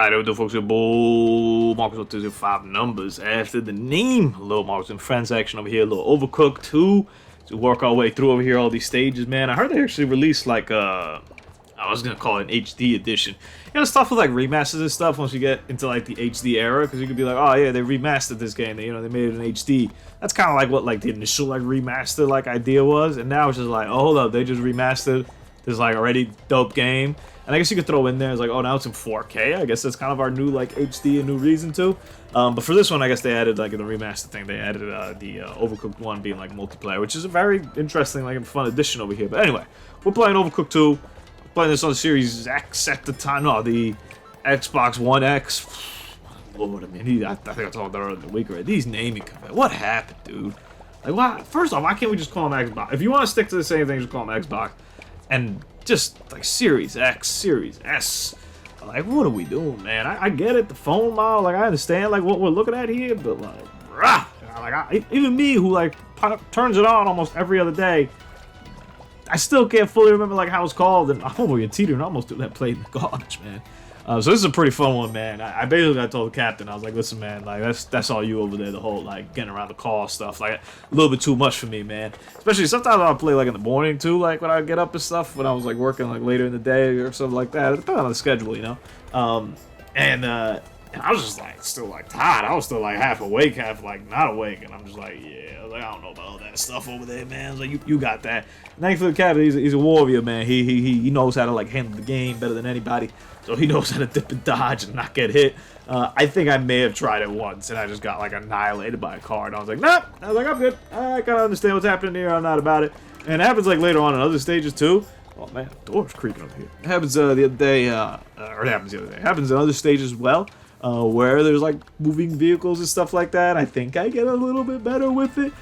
Alright, what the folks are Bull Marcus with 205 numbers after the name. A little Marcus and Friends action over here, a little Overcooked 2 to work our way through over here, all these stages, man. I heard they actually released like I was gonna call it an HD edition. You know, stuff with like remasters and stuff once you get into like the HD era, because you could be like, oh yeah, they remastered this game, they made it in HD. That's kind of like what like the initial like remaster like idea was, and now it's just like, oh hold up, they just remastered this like already dope game. And I guess you could throw in there, it's like, oh, now it's in 4K. I guess that's kind of our new, like, HD and new reason to. But for this one, I guess they added, like, in the remaster thing, they added the Overcooked 1 being, like, multiplayer, which is a very interesting, like, and fun addition over here. But anyway, we're playing Overcooked 2. Playing this on the Series X at the time. No, the Xbox One X. Lord, I mean, I think I told that earlier in the week already. These naming conventions. What happened, dude? Like, why? First off, why can't we just call them Xbox? If you want to stick to the same thing, just call them Xbox. And just like Series X, Series S, like what are we doing, man? I get it, the phone model, like I understand like what we're looking at here, but like, even me who like turns it on almost every other day, I still can't fully remember like how it's called, and I'm over here teetering almost to that plate in the garbage, man. So this is a pretty fun one, man. I basically told the captain, I was like, listen, man, like that's all you over there, the whole like getting around the car stuff, like a little bit too much for me, man. Especially sometimes I'll play like in the morning too, like when I get up and stuff, when I was like working like later in the day or something like that, depending on the schedule, you know. And I was just like still like tired. I was still like half awake, half like not awake, and I'm just like, yeah, I was like, I don't know about all that stuff over there, man. I was like, you got that. And thanks for the captain. He's a warrior, man. He knows how to like handle the game better than anybody. So he knows how to dip and dodge and not get hit. I think I may have tried it once, and I just got like annihilated by a car. And I was like, nah. I was like, I'm good. I kind of understand what's happening here. I'm not about it. And it happens like later on in other stages too. Oh man, the door's creaking up here. It happens the other day, or it happens the other day. It happens in other stages as well. Where there's like moving vehicles and stuff like that. I think I get a little bit better with it.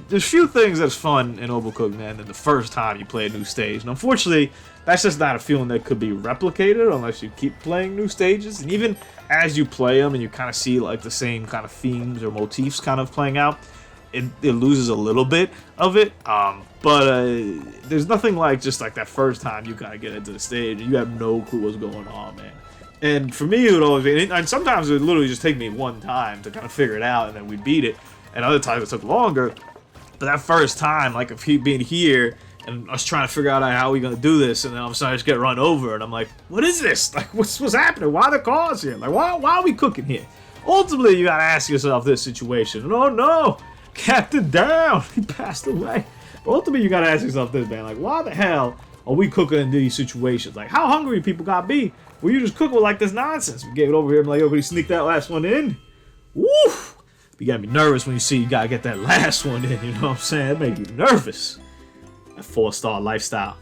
There's few things that's fun in Overcooked, man, than the first time you play a new stage. And unfortunately, that's just not a feeling that could be replicated unless you keep playing new stages. And even as you play them and you kind of see like the same kind of themes or motifs kind of playing out, it loses a little bit of it. But there's nothing like just like that first time you kind of get into the stage and you have no clue what's going on, man. And for me, it would always be, and sometimes it would literally just take me one time to kind of figure it out, and then we beat it. And other times it took longer. But that first time, like if he being here, and us trying to figure out how we gonna do this, and then all of a sudden I just get run over, and I'm like, what is this? Like, what's happening? Why are the cars here? Like, why are we cooking here? Ultimately, you gotta ask yourself this situation. Oh no, Captain down, he passed away. But ultimately, you gotta ask yourself this, man. Like, why the hell are we cooking in these situations? Like, how hungry people gotta be? Well, you just cook with like this nonsense. We gave it over here and like, everybody sneak that last one in. Woo! You gotta be nervous when you see you gotta get that last one in, you know what I'm saying? It make you nervous. That 4-star lifestyle.